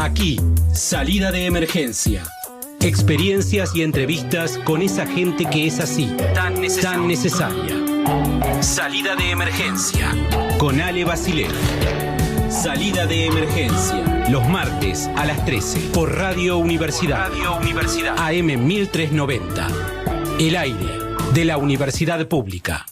Aquí, salida de emergencia. Experiencias y entrevistas con esa gente que es así, tan necesaria. Salida de emergencia, con Ale Basilef. Salida de emergencia, los martes a las 13, por Radio Universidad. AM 1390. El aire de la Universidad Pública.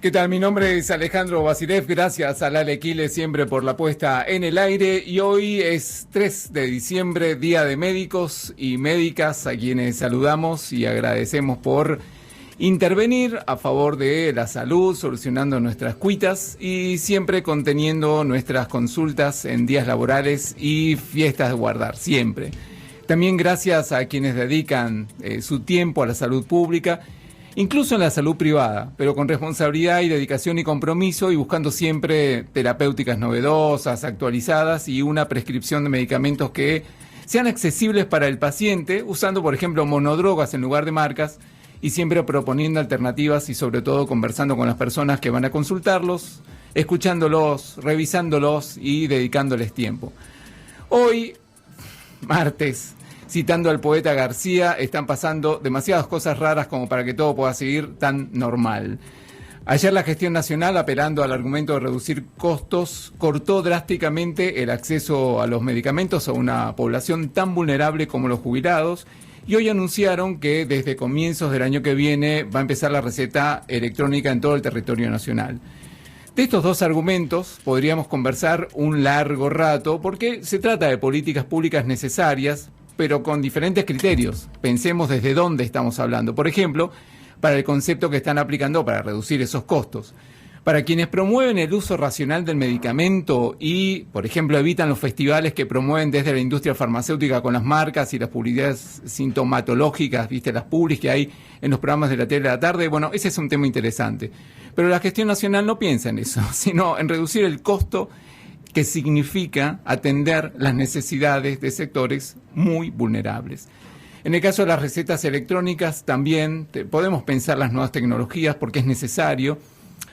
¿Qué tal? Mi nombre es Alejandro Basilef, gracias a Lale Quiles siempre por la puesta en el aire, y hoy es 3 de diciembre, Día de Médicos y Médicas, a quienes saludamos y agradecemos por intervenir a favor de la salud, solucionando nuestras cuitas y siempre conteniendo nuestras consultas en días laborales y fiestas de guardar, siempre. También gracias a quienes dedican su tiempo a la salud pública, incluso en la salud privada, pero con responsabilidad y dedicación y compromiso, y buscando siempre terapéuticas novedosas, actualizadas y una prescripción de medicamentos que sean accesibles para el paciente, usando por ejemplo monodrogas en lugar de marcas, y siempre proponiendo alternativas y sobre todo conversando con las personas que van a consultarlos, escuchándolos, revisándolos y dedicándoles tiempo. Hoy, martes, citando al poeta García, están pasando demasiadas cosas raras como para que todo pueda seguir tan normal. Ayer la gestión nacional, apelando al argumento de reducir costos, cortó drásticamente el acceso a los medicamentos a una población tan vulnerable como los jubilados, y hoy anunciaron que desde comienzos del año que viene va a empezar la receta electrónica en todo el territorio nacional. De estos dos argumentos podríamos conversar un largo rato, porque se trata de políticas públicas necesarias, pero con diferentes criterios. Pensemos desde dónde estamos hablando. Por ejemplo, para el concepto que están aplicando para reducir esos costos. Para quienes promueven el uso racional del medicamento y, por ejemplo, evitan los festivales que promueven desde la industria farmacéutica con las marcas y las publicidades sintomatológicas, ¿viste? Las publis que hay en los programas de la tele de la tarde, bueno, ese es un tema interesante. Pero la gestión nacional no piensa en eso, sino en reducir el costo que significa atender las necesidades de sectores muy vulnerables. En el caso de las recetas electrónicas también podemos pensar las nuevas tecnologías porque es necesario,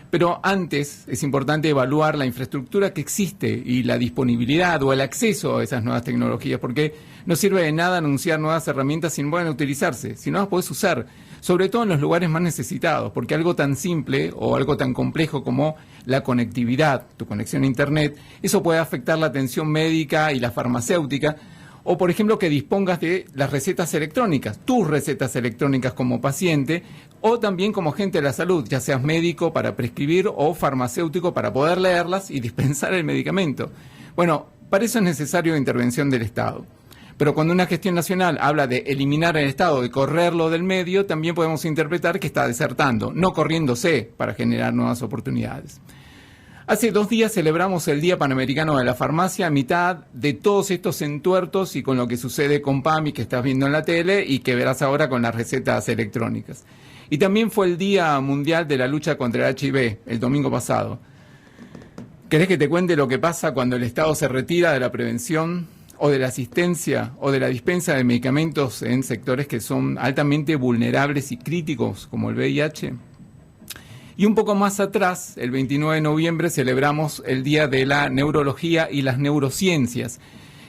pero antes es importante evaluar la infraestructura que existe y la disponibilidad o el acceso a esas nuevas tecnologías, porque no sirve de nada anunciar nuevas herramientas si no pueden utilizarse, si no las podés usar, sobre todo en los lugares más necesitados, porque algo tan simple o algo tan complejo como la conectividad, tu conexión a Internet, eso puede afectar la atención médica y la farmacéutica, o por ejemplo que dispongas de las recetas electrónicas, tus recetas electrónicas como paciente, o también como agente de la salud, ya seas médico para prescribir o farmacéutico para poder leerlas y dispensar el medicamento. Bueno, para eso es necesario intervención del Estado. Pero cuando una gestión nacional habla de eliminar el Estado, de correrlo del medio, también podemos interpretar que está desertando, no corriéndose para generar nuevas oportunidades. Hace 2 días celebramos el Día Panamericano de la Farmacia, a mitad de todos estos entuertos y con lo que sucede con PAMI que estás viendo en la tele y que verás ahora con las recetas electrónicas. Y también fue el Día Mundial de la Lucha contra el HIV, el domingo pasado. ¿Querés que te cuente lo que pasa cuando el Estado se retira de la prevención o de la asistencia o de la dispensa de medicamentos en sectores que son altamente vulnerables y críticos como el VIH? Y un poco más atrás, el 29 de noviembre, celebramos el Día de la Neurología y las Neurociencias,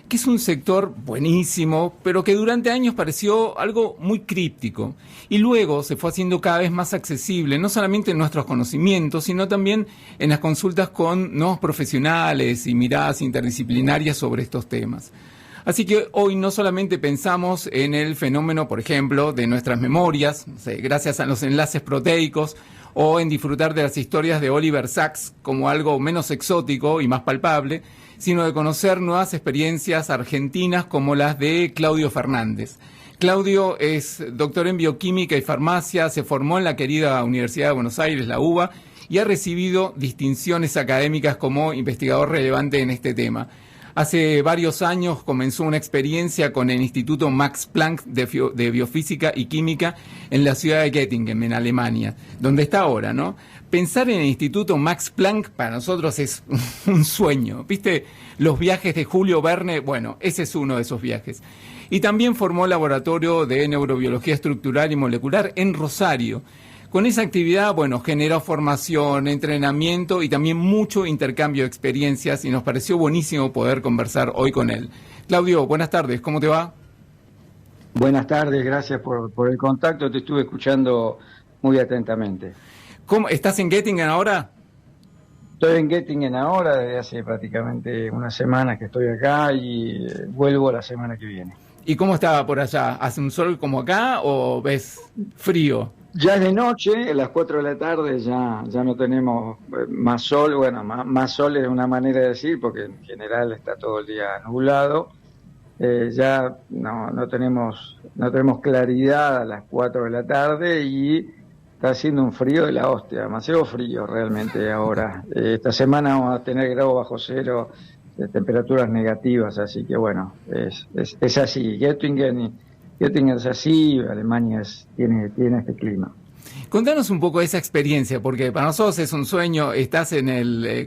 que es un sector buenísimo, pero que durante años pareció algo muy críptico. Y luego se fue haciendo cada vez más accesible, no solamente en nuestros conocimientos, sino también en las consultas con nuevos profesionales y miradas interdisciplinarias sobre estos temas. Así que hoy no solamente pensamos en el fenómeno, por ejemplo, de nuestras memorias, no sé, gracias a los enlaces proteicos, o en disfrutar de las historias de Oliver Sacks como algo menos exótico y más palpable, sino de conocer nuevas experiencias argentinas como las de Claudio Fernández. Claudio es doctor en bioquímica y farmacia, se formó en la querida Universidad de Buenos Aires, la UBA, y ha recibido distinciones académicas como investigador relevante en este tema. Hace varios años comenzó una experiencia con el Instituto Max Planck de Biofísica y Química en la ciudad de Göttingen, en Alemania, donde está ahora, ¿no? Pensar en el Instituto Max Planck para nosotros es un sueño. ¿Viste los viajes de Julio Verne? Bueno, ese es uno de esos viajes. Y también formó el laboratorio de neurobiología estructural y molecular en Rosario, Con esa actividad, bueno, generó formación, entrenamiento y también mucho intercambio de experiencias y nos pareció buenísimo poder conversar hoy con él. Claudio, buenas tardes, ¿cómo te va? Buenas tardes, gracias por el contacto, te estuve escuchando muy atentamente. ¿Cómo, estás en Göttingen ahora? Estoy en Göttingen ahora, desde hace prácticamente una semana que estoy acá y vuelvo la semana que viene. ¿Y cómo está por allá? ¿Hace un sol como acá o ves frío? Ya es de noche, a las 4 de la tarde ya no tenemos más sol, bueno, más sol es una manera de decir, porque en general está todo el día nublado. Ya no tenemos claridad a las 4 de la tarde y está haciendo un frío de la hostia, demasiado frío realmente ahora. Esta semana vamos a tener grados bajo cero, de temperaturas negativas, así que bueno, es así. Göttingen es así, Alemania tiene este clima. Contanos un poco esa experiencia, porque para nosotros es un sueño, estás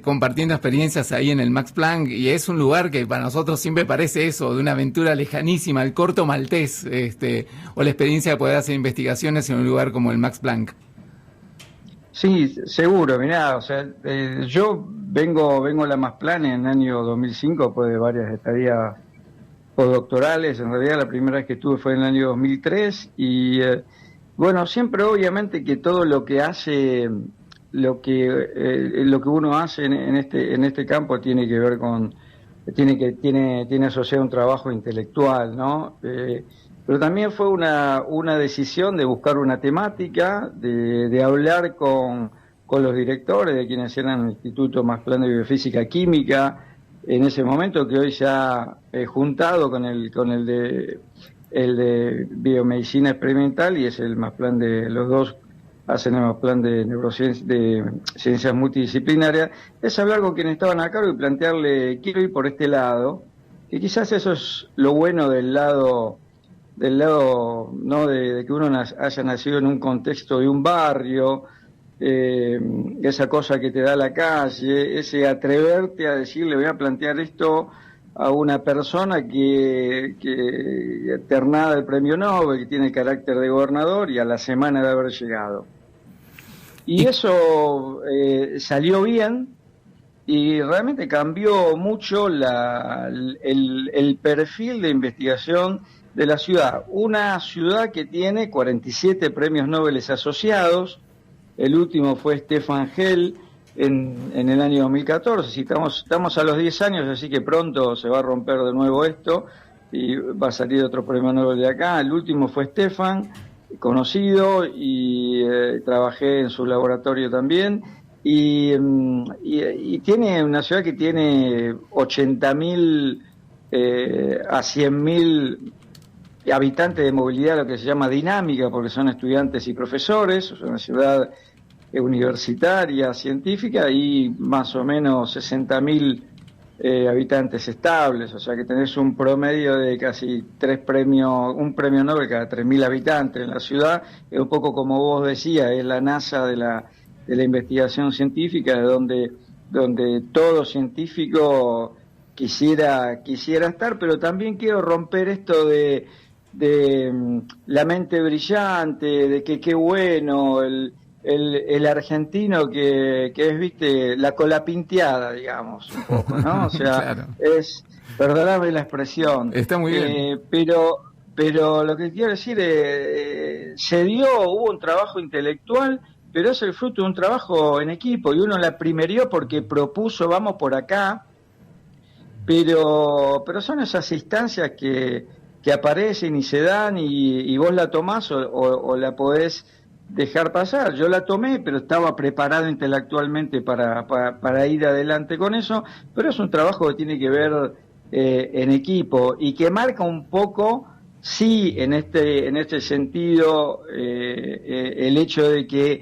compartiendo experiencias ahí en el Max Planck y es un lugar que para nosotros siempre parece eso, de una aventura lejanísima, el corto maltés, o la experiencia de poder hacer investigaciones en un lugar como el Max Planck. Sí, seguro, mirá, o sea, yo vengo a la Max Planck en el año 2005, después de varias estadías postdoctorales. En realidad la primera vez que estuve fue en el año 2003 y bueno, siempre obviamente que todo lo que hace, lo que uno hace en este campo tiene que ver con, tiene asociado un trabajo intelectual, ¿no? Pero también fue una decisión de buscar una temática, de hablar con los directores de quienes eran el Instituto Max Planck de Biofísica Química, en ese momento, que hoy se ha juntado con el de Biomedicina Experimental, y es el Max Planck de los dos, hacen el Max Planck de Neurociencias, de Ciencias Multidisciplinarias, es hablar con quienes estaban a cargo y plantearle, quiero ir por este lado, y quizás eso es lo bueno del lado no de que uno haya nacido en un contexto de un barrio, esa cosa que te da la calle, ese atreverte a decirle voy a plantear esto a una persona que ternada del premio Nobel, que tiene carácter de gobernador y a la semana de haber llegado. Y eso salió bien y realmente cambió mucho el perfil de investigación de la ciudad. Una ciudad que tiene 47 premios Nobel asociados. El último fue Stefan Hell en el año 2014. Si estamos a los 10 años, así que pronto se va a romper de nuevo esto y va a salir otro premio Nobel de acá. El último fue Stefan, conocido, y trabajé en su laboratorio también. Y tiene una ciudad que tiene 80.000 a 100.000 habitantes de movilidad, lo que se llama dinámica, porque son estudiantes y profesores. Es una ciudad universitaria, científica, y más o menos 60.000 habitantes estables, o sea que tenés un promedio de casi un premio Nobel cada 3.000 habitantes en la ciudad. Es un poco como vos decías, es la NASA de la investigación científica, donde todo científico quisiera estar, pero también quiero romper esto de la mente brillante, de que qué bueno el argentino que es, viste, la colapinteada, digamos, un poco, ¿no? O sea, claro. Perdóname la expresión. Está muy bien. Pero lo que quiero decir es, hubo un trabajo intelectual, pero es el fruto de un trabajo en equipo, y uno la primerió porque propuso, vamos por acá, pero son esas instancias que aparecen y se dan y vos la tomás o la podés dejar pasar. Yo la tomé, pero estaba preparado intelectualmente para ir adelante con eso, pero es un trabajo que tiene que ver en equipo y que marca un poco, sí, en este sentido, el hecho de que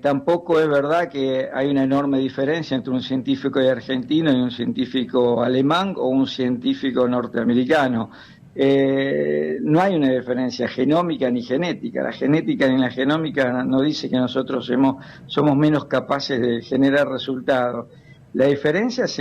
tampoco es verdad que hay una enorme diferencia entre un científico argentino y un científico alemán o un científico norteamericano. No hay una diferencia genómica ni genética. La genética ni la genómica no dice que nosotros somos menos capaces de generar resultados. La diferencia es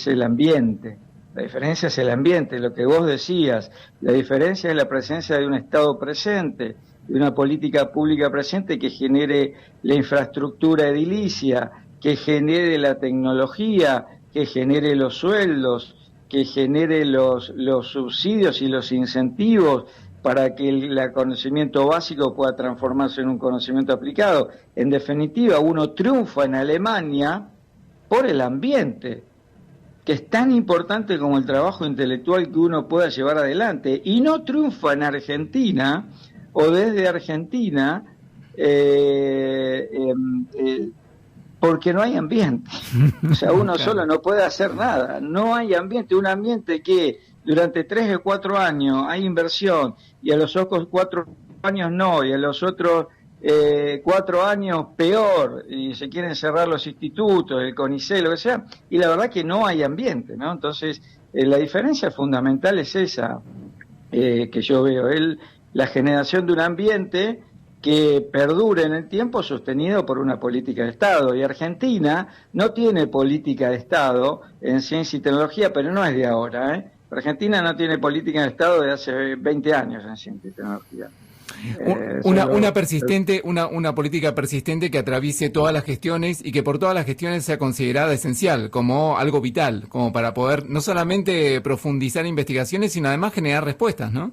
el ambiente. La diferencia es el ambiente, lo que vos decías. La diferencia es la presencia de un estado presente. de una política pública presente que genere la infraestructura edilicia, que genere la tecnología, que genere los sueldos, que genere los subsidios y los incentivos para que el conocimiento básico pueda transformarse en un conocimiento aplicado. En definitiva, uno triunfa en Alemania por el ambiente, que es tan importante como el trabajo intelectual que uno pueda llevar adelante, y no triunfa en Argentina o desde Argentina porque no hay ambiente. O sea, uno claro. Solo no puede hacer nada, no hay ambiente, un ambiente que durante 3 o 4 años hay inversión y a los otros 4 años no, y a los otros 4 años peor, y se quieren cerrar los institutos, el CONICET, lo que sea, y la verdad que no hay ambiente, ¿no? Entonces, la diferencia fundamental es esa que yo veo, la generación de un ambiente que perdure en el tiempo sostenido por una política de Estado. Y Argentina no tiene política de Estado en ciencia y tecnología, pero no es de ahora, ¿eh? Argentina no tiene política de Estado de hace 20 años en ciencia y tecnología. Una política persistente que atraviese todas las gestiones y que por todas las gestiones sea considerada esencial, como algo vital, como para poder no solamente profundizar investigaciones, sino además generar respuestas, ¿no?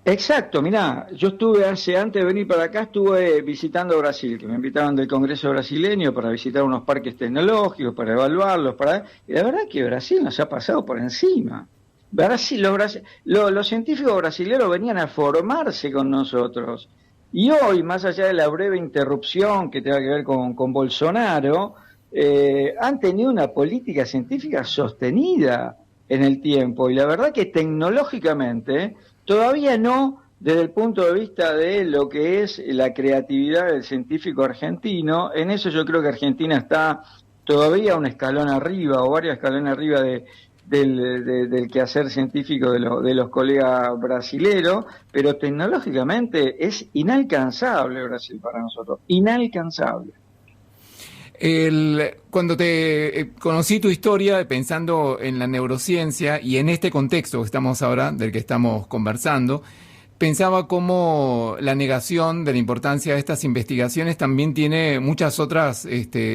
Exacto, mirá, yo antes de venir para acá, estuve visitando Brasil, que me invitaron del Congreso brasileño para visitar unos parques tecnológicos, para evaluarlos, y la verdad que Brasil nos ha pasado por encima. Los científicos brasileños venían a formarse con nosotros, y hoy, más allá de la breve interrupción que tenga que ver con Bolsonaro, han tenido una política científica sostenida en el tiempo, y la verdad que tecnológicamente todavía no desde el punto de vista de lo que es la creatividad del científico argentino. En eso yo creo que Argentina está todavía un escalón arriba o varios escalones arriba del quehacer científico de los colegas brasileros, pero tecnológicamente es inalcanzable Brasil para nosotros, inalcanzable. Cuando te conocí tu historia pensando en la neurociencia y en este contexto que estamos ahora, del que estamos conversando, pensaba cómo la negación de la importancia de estas investigaciones también tiene muchas otras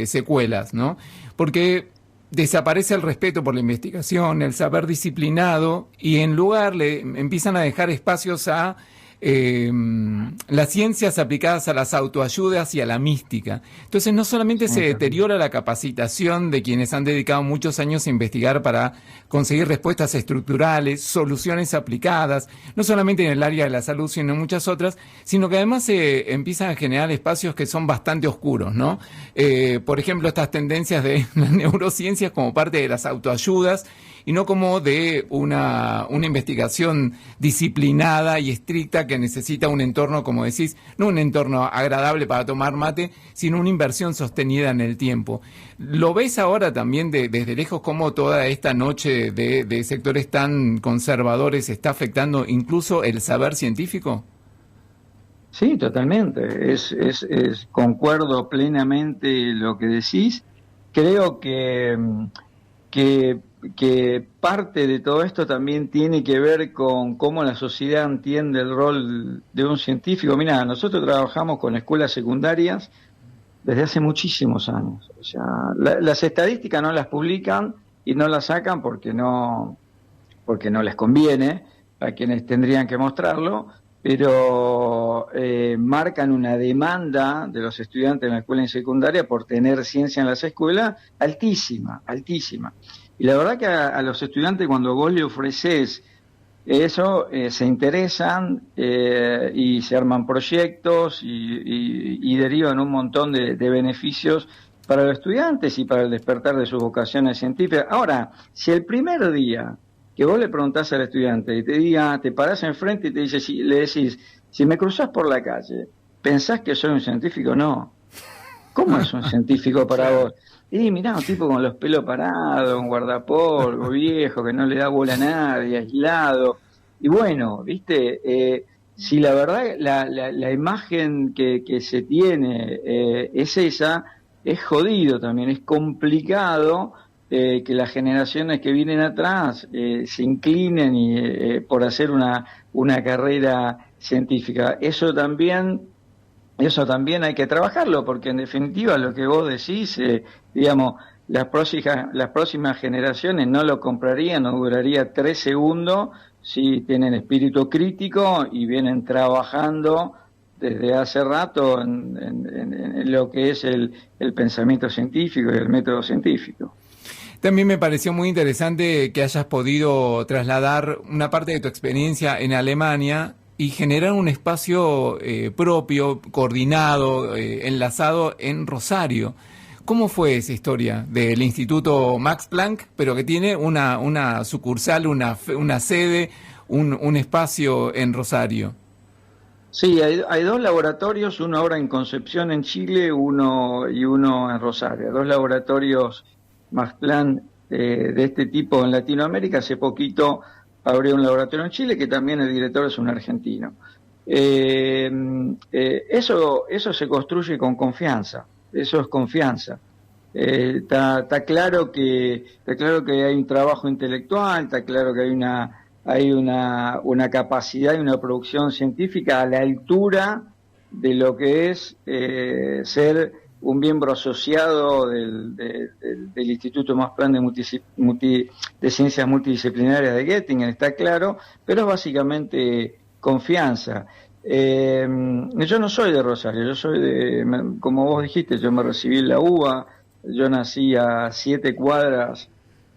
secuelas, ¿no? Porque desaparece el respeto por la investigación, el saber disciplinado, y en lugar le empiezan a dejar espacios a las ciencias aplicadas a las autoayudas y a la mística. Entonces no solamente se deteriora la capacitación de quienes han dedicado muchos años a investigar para conseguir respuestas estructurales, soluciones aplicadas, no solamente en el área de la salud, sino en muchas otras, sino que además se empiezan a generar espacios que son bastante oscuros, ¿no? Por ejemplo, estas tendencias de las neurociencias como parte de las autoayudas y no como de una investigación disciplinada y estricta que necesita un entorno, como decís, no un entorno agradable para tomar mate, sino una inversión sostenida en el tiempo. ¿Lo ves ahora también desde lejos cómo toda esta noche de sectores tan conservadores está afectando incluso el saber científico? Sí, totalmente. Concuerdo plenamente lo que decís. Creo que parte de todo esto también tiene que ver con cómo la sociedad entiende el rol de un científico. Mirá, nosotros trabajamos con escuelas secundarias desde hace muchísimos años. O sea, las estadísticas no las publican y no las sacan porque no les conviene a quienes tendrían que mostrarlo, pero marcan una demanda de los estudiantes en la escuela y secundaria por tener ciencia en las escuelas altísima, altísima. Y la verdad que a los estudiantes cuando vos le ofreces eso, se interesan y se arman proyectos y derivan un montón de beneficios para los estudiantes y para el despertar de sus vocaciones científicas. Ahora, si el primer día que vos le preguntás al estudiante y te parás enfrente y le decís, si me cruzás por la calle, ¿pensás que soy un científico? No. ¿Cómo es un científico para vos? Y mirá, un tipo con los pelos parados, un guardapolvo, viejo, que no le da bola a nadie, aislado. Y bueno, viste, si la verdad la imagen que se tiene es esa, es jodido también, es complicado que las generaciones que vienen atrás se inclinen por hacer una carrera científica. Eso también hay que trabajarlo, porque en definitiva lo que vos decís, digamos, las próximas generaciones no lo comprarían, no duraría 3 segundos si tienen espíritu crítico y vienen trabajando desde hace rato en lo que es el pensamiento científico y el método científico. También me pareció muy interesante que hayas podido trasladar una parte de tu experiencia en Alemania y generar un espacio propio, coordinado, enlazado en Rosario. ¿Cómo fue esa historia del Instituto Max Planck, pero que tiene una sucursal, una sede, un espacio en Rosario? Sí, hay 2 laboratorios, uno ahora en Concepción, en Chile, y uno en Rosario. 2 laboratorios Max Planck de este tipo en Latinoamérica. Hace poquito abrió un laboratorio en Chile, que también el director es un argentino. Eso se construye con confianza, eso es confianza. Está claro que hay un trabajo intelectual, está claro que hay una capacidad y una producción científica a la altura de lo que es ser un miembro asociado del Instituto Max Planck de Ciencias Multidisciplinarias de Göttingen, está claro, pero es básicamente confianza. Yo no soy de Rosario, yo soy como vos dijiste, yo me recibí en la UBA, yo nací a 7 cuadras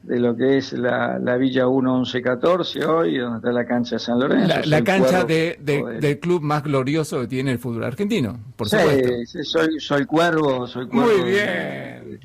de lo que es la Villa 1114 hoy, donde está la cancha de San Lorenzo. La cancha del club más glorioso que tiene el fútbol argentino, por supuesto. Sí, soy cuervo. Muy bien.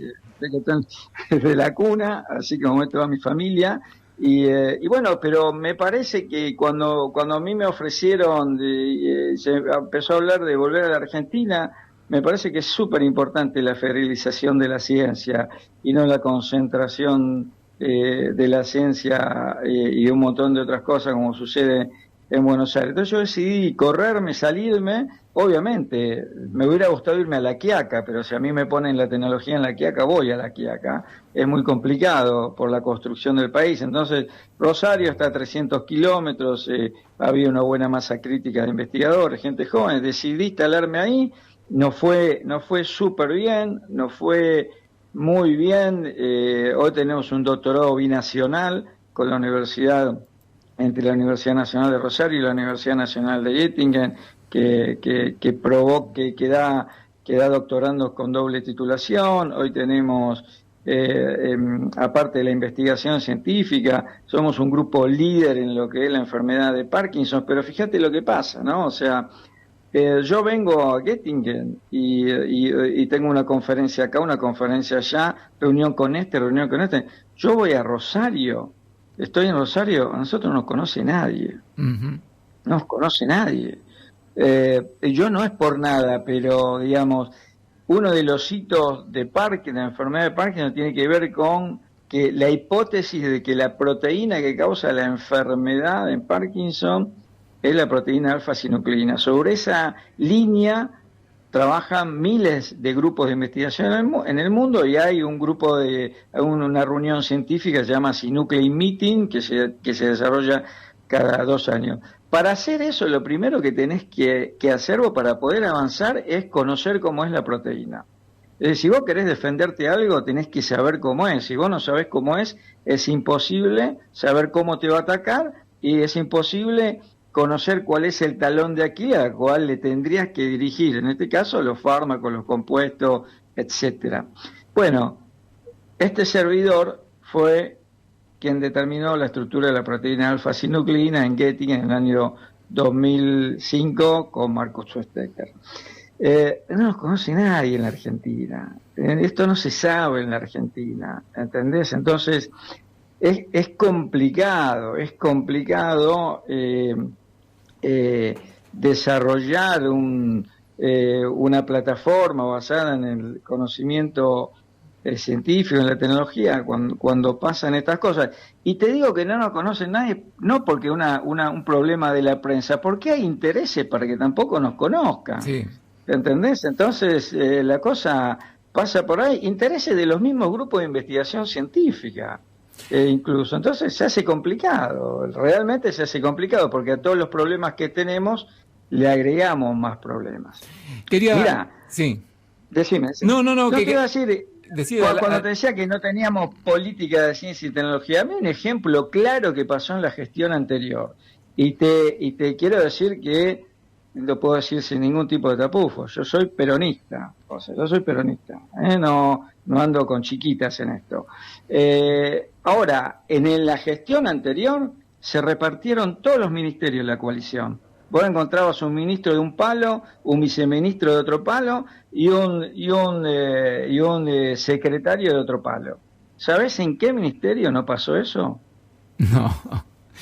Desde la cuna, así como toda mi familia. Y bueno, pero me parece que cuando a mí me ofrecieron, se empezó a hablar de volver a la Argentina, me parece que es súper importante la federalización de la ciencia y no la concentración de la ciencia y de un montón de otras cosas como sucede en Buenos Aires. Entonces yo decidí correrme, salirme. Obviamente me hubiera gustado irme a La Quiaca, pero si a mí me ponen la tecnología en La Quiaca, voy a La Quiaca. Es muy complicado por la construcción del país. Entonces Rosario está a 300 kilómetros, había una buena masa crítica de investigadores, gente joven. Decidí instalarme ahí. No fue súper bien, no fue muy bien. Hoy tenemos un doctorado binacional con la entre la Universidad Nacional de Rosario y la Universidad Nacional de Göttingen, que da doctorandos con doble titulación. Hoy tenemos, aparte de la investigación científica, somos un grupo líder en lo que es la enfermedad de Parkinson, pero fíjate lo que pasa, ¿no? O sea, yo vengo a Göttingen y tengo una conferencia acá, una conferencia allá, reunión con este. Yo voy a Rosario, estoy en Rosario, a nosotros no nos conoce nadie. No nos conoce nadie. Yo no es por nada, pero digamos, uno de los hitos de Parkinson, de la enfermedad de Parkinson, tiene que ver con que la hipótesis de que la proteína que causa la enfermedad en Parkinson es la proteína alfa-sinucleína. Sobre esa línea trabajan miles de grupos de investigación en el mundo, y hay una reunión científica que se llama Synuclein Meeting, que se desarrolla cada 2 años. Para hacer eso, lo primero que tenés que hacer, o para poder avanzar, es conocer cómo es la proteína. Si vos querés defenderte algo, tenés que saber cómo es. Si vos no sabés cómo es imposible saber cómo te va a atacar, y es imposible conocer cuál es el talón de Aquiles al cual le tendrías que dirigir, en este caso los fármacos, los compuestos, etcétera. Bueno, este servidor fue quien determinó la estructura de la proteína alfa-sinucleína en Göttingen en el año 2005 con Marcus Schwestecker. No nos conoce nadie en la Argentina. Esto no se sabe en la Argentina, ¿entendés? Entonces, es complicado desarrollar una plataforma basada en el conocimiento científico, en la tecnología, cuando pasan estas cosas. Y te digo que no nos conoce nadie, no porque un problema de la prensa, porque hay intereses para que tampoco nos conozcan. Sí. ¿Entendés? Entonces, la cosa pasa por ahí, intereses de los mismos grupos de investigación científica. Incluso, entonces se hace complicado, realmente se hace complicado, porque a todos los problemas que tenemos le agregamos más problemas. Mira, sí. Decime. No, ¿Qué quiero decir? Cuando te decía decía que no teníamos política de ciencia y tecnología, a mí un ejemplo claro que pasó en la gestión anterior. Y te quiero decir que, lo puedo decir sin ningún tipo de tapujos, yo soy peronista, no ando con chiquitas en esto. Ahora, en la gestión anterior se repartieron todos los ministerios de la coalición. Vos encontrabas un ministro de un palo, un viceministro de otro palo y un secretario de otro palo. ¿Sabés en qué ministerio no pasó eso? No.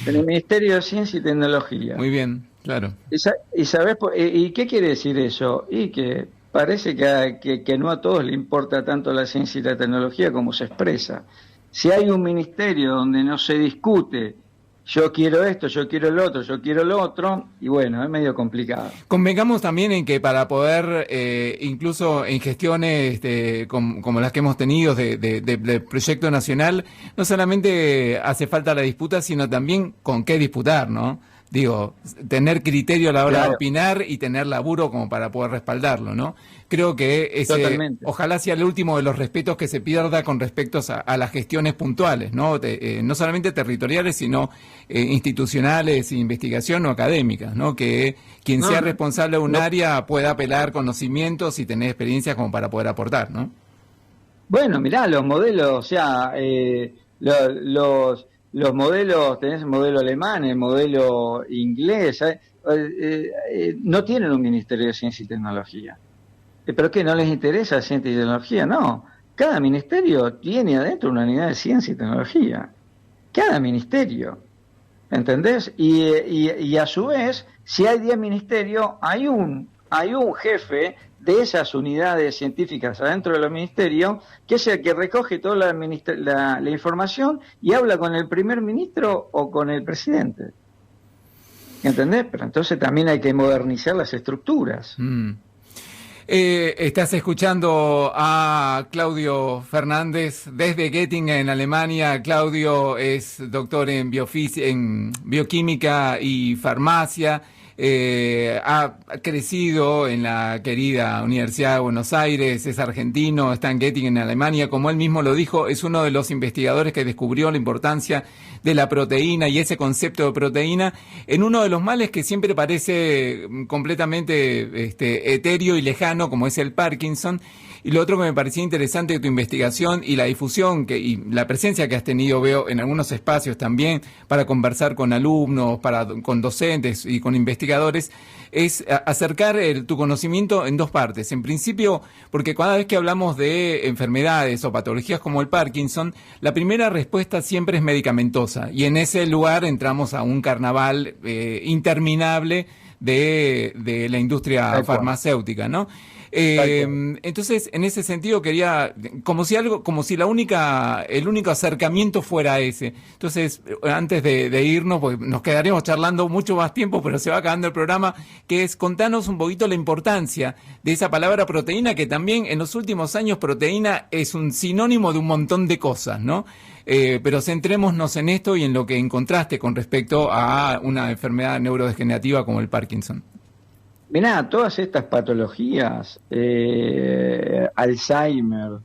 En el Ministerio de Ciencia y Tecnología. Muy bien, claro. ¿Y sabés y qué quiere decir eso? Y que parece que no a todos le importa tanto la ciencia y la tecnología como se expresa. Si hay un ministerio donde no se discute, yo quiero esto, yo quiero el otro, yo quiero lo otro, y bueno, es medio complicado. Convengamos también en que para poder, incluso en gestiones como las que hemos tenido de proyecto nacional, no solamente hace falta la disputa, sino también con qué disputar, ¿no? Digo, tener criterio a la hora de opinar y tener laburo como para poder respaldarlo, ¿no? Creo que ojalá sea el último de los respetos que se pierda con respecto a las gestiones puntuales, ¿no? No solamente territoriales, sino institucionales, investigación o académicas, ¿no? Que quien sea responsable de un área pueda apelar conocimientos y tener experiencias como para poder aportar, ¿no? Bueno, mirá, los modelos, o sea, los modelos, tenés el modelo alemán, el modelo inglés, no tienen un ministerio de ciencia y tecnología. ¿Pero qué? ¿No les interesa ciencia y tecnología? No. Cada ministerio tiene adentro una unidad de ciencia y tecnología. Cada ministerio. ¿Entendés? Y a su vez, si hay 10 ministerios, hay un jefe de esas unidades científicas adentro de los ministerios, que es el que recoge toda la información y habla con el primer ministro o con el presidente. ¿Entendés? Pero entonces también hay que modernizar las estructuras. Estás escuchando a Claudio Fernández desde Göttingen, en Alemania. Claudio es doctor en bioquímica y farmacia. Ha crecido en la querida Universidad de Buenos Aires, es argentino, está en Göttingen, en Alemania. Como él mismo lo dijo, es uno de los investigadores que descubrió la importancia de la proteína y ese concepto de proteína en uno de los males que siempre parece completamente etéreo y lejano, como es el Parkinson. Y lo otro que me parecía interesante de tu investigación y la difusión y la presencia que has tenido, veo, en algunos espacios también, para conversar con alumnos, con docentes y con investigadores, es acercar tu conocimiento en dos partes. En principio, porque cada vez que hablamos de enfermedades o patologías como el Parkinson, la primera respuesta siempre es medicamentosa. Y en ese lugar entramos a un carnaval interminable de la industria farmacéutica, ¿no? Entonces, en ese sentido quería, como si el único acercamiento fuera ese. Entonces, antes de irnos, porque nos quedaremos charlando mucho más tiempo, pero se va acabando el programa, que es contanos un poquito la importancia de esa palabra proteína, que también en los últimos años proteína es un sinónimo de un montón de cosas, ¿no? Pero centrémonos en esto y en lo que encontraste con respecto a una enfermedad neurodegenerativa como el Parkinson. Mirá, todas estas patologías, Alzheimer,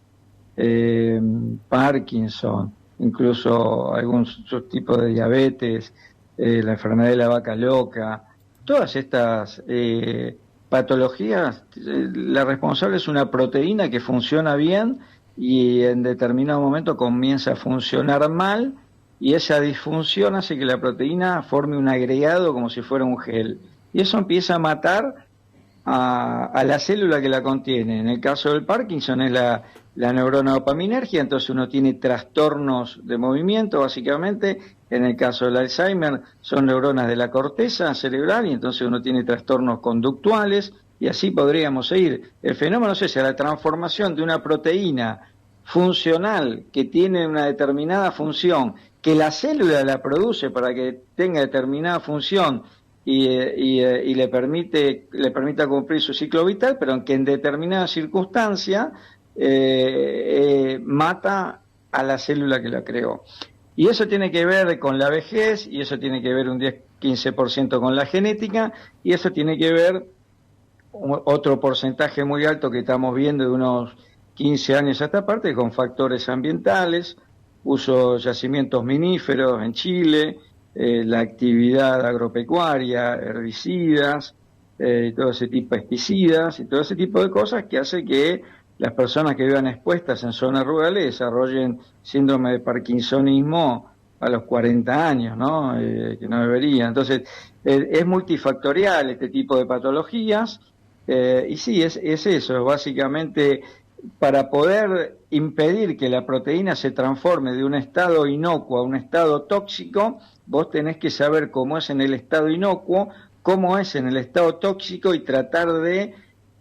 Parkinson, incluso algún subtipo de diabetes, la enfermedad de la vaca loca, todas estas patologías, la responsable es una proteína que funciona bien y en determinado momento comienza a funcionar mal, y esa disfunción hace que la proteína forme un agregado como si fuera un gel. Y eso empieza a matar a la célula que la contiene. En el caso del Parkinson es la neurona dopaminergia, entonces uno tiene trastornos de movimiento, básicamente. En el caso del Alzheimer son neuronas de la corteza cerebral, y entonces uno tiene trastornos conductuales, y así podríamos seguir. El fenómeno es ese, la transformación de una proteína funcional que tiene una determinada función, que la célula la produce para que tenga determinada función y le permita cumplir su ciclo vital, pero que en determinada circunstancia mata a la célula que la creó. Y eso tiene que ver con la vejez, y eso tiene que ver un 10-15% con la genética, y eso tiene que ver otro porcentaje muy alto que estamos viendo de unos 15 años a esta parte con factores ambientales, uso de yacimientos miníferos en Chile, la actividad agropecuaria, herbicidas, todo ese tipo de pesticidas y todo ese tipo de cosas que hace que las personas que vivan expuestas en zonas rurales desarrollen síndrome de parkinsonismo a los 40 años, ¿no? Que no debería. Entonces, es multifactorial este tipo de patologías, y sí, es eso, básicamente, para poder impedir que la proteína se transforme de un estado inocuo a un estado tóxico, vos tenés que saber cómo es en el estado inocuo, cómo es en el estado tóxico y tratar de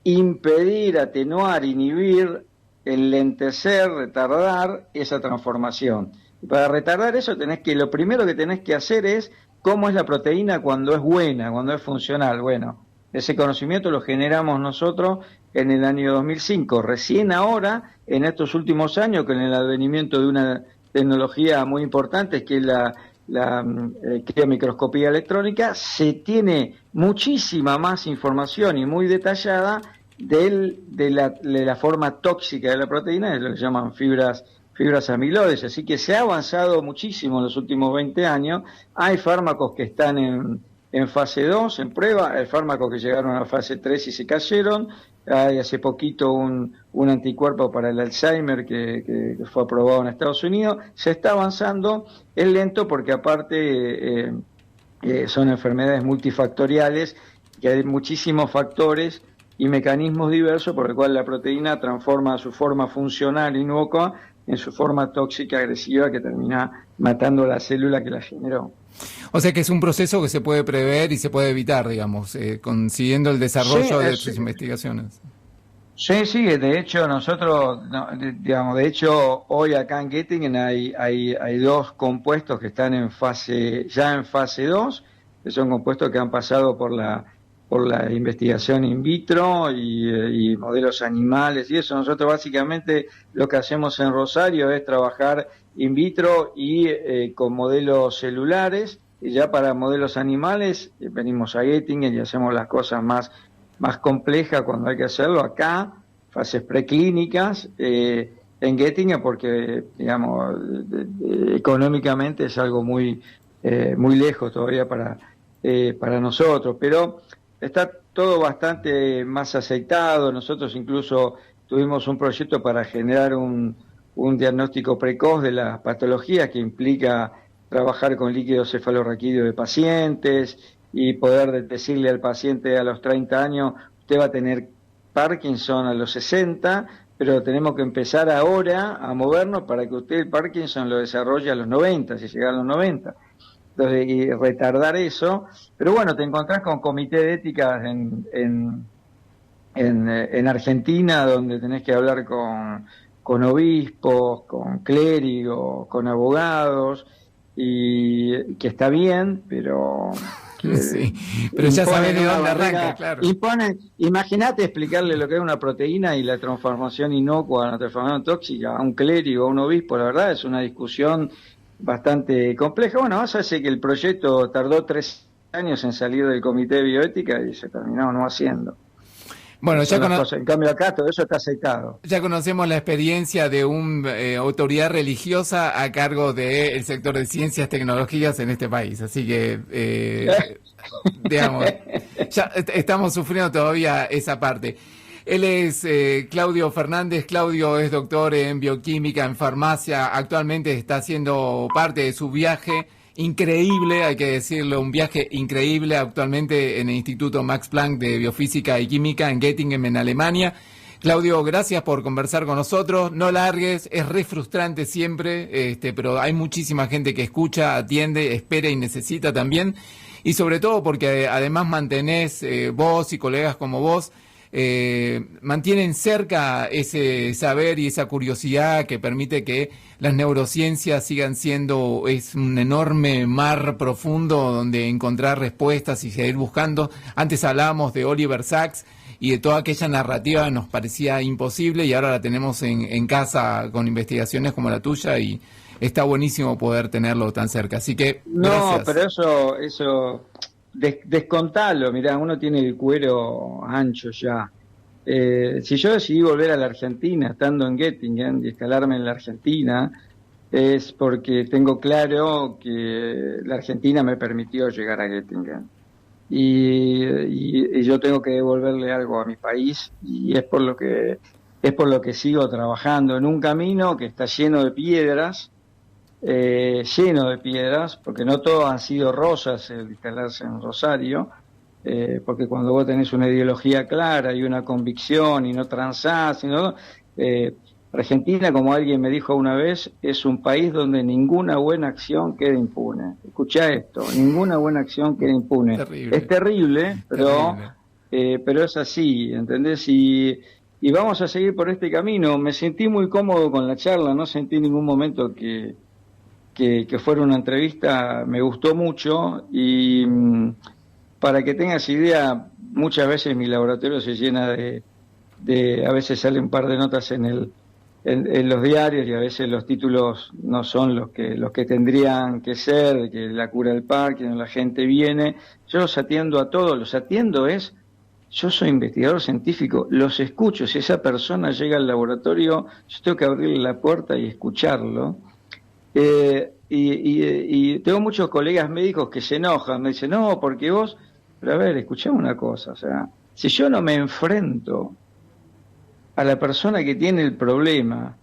impedir, atenuar, inhibir, enlentecer, retardar esa transformación. Y para retardar eso lo primero que tenés que hacer es cómo es la proteína cuando es buena, cuando es funcional. Bueno, ese conocimiento lo generamos nosotros en el año 2005. Recién ahora, en estos últimos años, con el advenimiento de una tecnología muy importante, que es la criomicroscopía electrónica, se tiene muchísima más información y muy detallada de la forma tóxica de la proteína, es lo que se llaman fibras amiloides. Así que se ha avanzado muchísimo en los últimos 20 años. Hay fármacos que están en fase 2, en prueba, hay fármacos que llegaron a fase 3 y se cayeron. Hay hace poquito un anticuerpo para el Alzheimer que fue aprobado en Estados Unidos. Se está avanzando, es lento porque aparte son enfermedades multifactoriales, que hay muchísimos factores y mecanismos diversos por el cual la proteína transforma su forma funcional inocua en su forma tóxica agresiva que termina matando la célula que la generó. O sea que es un proceso que se puede prever y se puede evitar, digamos, consiguiendo el desarrollo de sus investigaciones. Sí, de hecho nosotros, de hecho hoy acá en Göttingen hay 2 compuestos que están en fase 2, que son compuestos que han pasado por la investigación in vitro y modelos animales y eso. Nosotros básicamente lo que hacemos en Rosario es trabajar in vitro y con modelos celulares, y ya para modelos animales venimos a Göttingen y hacemos las cosas más complejas cuando hay que hacerlo acá, fases preclínicas en Göttingen, porque digamos económicamente es algo muy lejos todavía para nosotros, pero está todo bastante más aceitado. Nosotros incluso tuvimos un proyecto para generar un diagnóstico precoz de las patologías, que implica trabajar con líquido cefalorraquídeo de pacientes y poder decirle al paciente a los 30 años, usted va a tener Parkinson a los 60, pero tenemos que empezar ahora a movernos para que usted el Parkinson lo desarrolle a los 90, si llega a los 90. Entonces, y retardar eso. Pero bueno, te encontrás con comité de ética en Argentina, donde tenés que hablar con obispos, con clérigos, con abogados, y que está bien, pero sí, pero ya sabés de dónde arranca, claro. Imagínate explicarle lo que es una proteína y la transformación inocua, la transformación tóxica a un clérigo, a un obispo. La verdad es una discusión bastante compleja. Bueno, eso hace que el proyecto tardó 3 años en salir del comité de bioética y se terminó no haciendo. Bueno, en cambio acá todo eso está aceitado. Ya conocemos la experiencia de una autoridad religiosa a cargo del sector de ciencias, tecnologías en este país, así que, digamos, ya estamos sufriendo todavía esa parte. Él es Claudio Fernández. Claudio es doctor en bioquímica, en farmacia. Actualmente está haciendo parte de su viaje increíble, hay que decirlo, un viaje increíble actualmente en el Instituto Max Planck de Biofísica y Química en Göttingen, en Alemania. Claudio, gracias por conversar con nosotros. No largues, es re frustrante siempre, pero hay muchísima gente que escucha, atiende, espera y necesita también. Y sobre todo porque además mantenés, vos y colegas como vos, mantienen cerca ese saber y esa curiosidad que permite que las neurociencias sigan siendo un enorme mar profundo donde encontrar respuestas y seguir buscando. Antes hablábamos de Oliver Sacks y de toda aquella narrativa que nos parecía imposible, y ahora la tenemos en casa con investigaciones como la tuya y está buenísimo poder tenerlo tan cerca. Así que, no, gracias. pero eso descontalo, mirá, uno tiene el cuero ancho ya. Si yo decidí volver a la Argentina, estando en Göttingen, y escalarme en la Argentina, es porque tengo claro que la Argentina me permitió llegar a Göttingen. Y yo tengo que devolverle algo a mi país, y es por lo que sigo trabajando en un camino que está lleno de piedras, porque no todo han sido rosas el instalarse en Rosario, porque cuando vos tenés una ideología clara y una convicción y no transás, Argentina, como alguien me dijo una vez, es un país donde ninguna buena acción queda impune. Escuchá esto, ninguna buena acción queda impune. Terrible. Es terrible, pero es así, ¿entendés? Y vamos a seguir por este camino. Me sentí muy cómodo con la charla, no sentí en ningún momento que fuera una entrevista, me gustó mucho, y para que tengas idea, muchas veces mi laboratorio se llena de a veces salen un par de notas en los diarios, y a veces los títulos no son los que tendrían que ser, que la cura del Parkinson, la gente viene. Yo los atiendo a todos, yo soy investigador científico, los escucho. Si esa persona llega al laboratorio, yo tengo que abrirle la puerta y escucharlo. Y tengo muchos colegas médicos que se enojan, me dicen, no, porque vos... Pero a ver, escuchame una cosa, o sea, si yo no me enfrento a la persona que tiene el problema,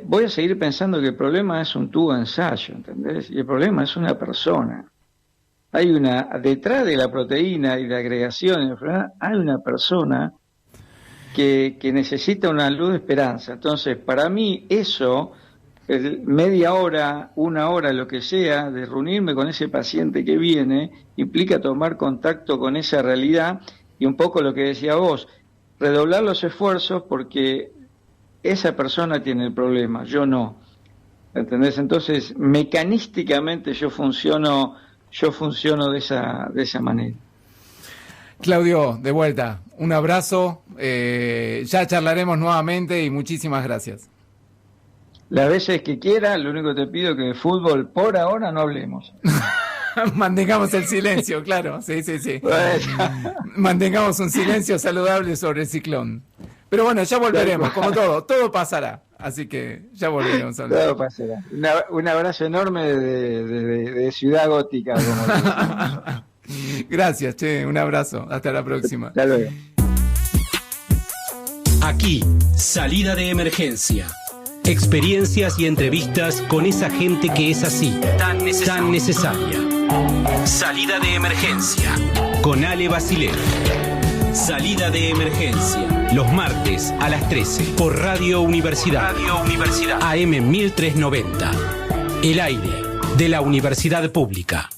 voy a seguir pensando que el problema es un tubo de ensayo, ¿entendés? Y el problema es una persona. Detrás de la proteína y la agregación de la enfermedad, hay una persona que necesita una luz de esperanza. Entonces, para mí eso, media hora, una hora, lo que sea, de reunirme con ese paciente que viene, implica tomar contacto con esa realidad, y un poco lo que decía vos, redoblar los esfuerzos porque esa persona tiene el problema, yo no. ¿Entendés? Entonces, mecanísticamente yo funciono de esa manera. Claudio, de vuelta, un abrazo, ya charlaremos nuevamente y muchísimas gracias. Las veces que quiera, lo único que te pido es que de fútbol por ahora no hablemos. Mantengamos el silencio, claro, sí. Mantengamos un silencio saludable sobre el ciclón. Pero bueno, ya volveremos, como todo pasará. Así que ya volveremos a hablar. Todo pasará. Un abrazo enorme de Ciudad Gótica. Gracias, un abrazo. Hasta la próxima. Hasta luego. Aquí, salida de emergencia. Experiencias y entrevistas con esa gente que es así, tan necesaria. Salida de emergencia, con Ale Basilev. Salida de emergencia, los martes a las 13, por Radio Universidad. AM 1390. El aire de la Universidad Pública.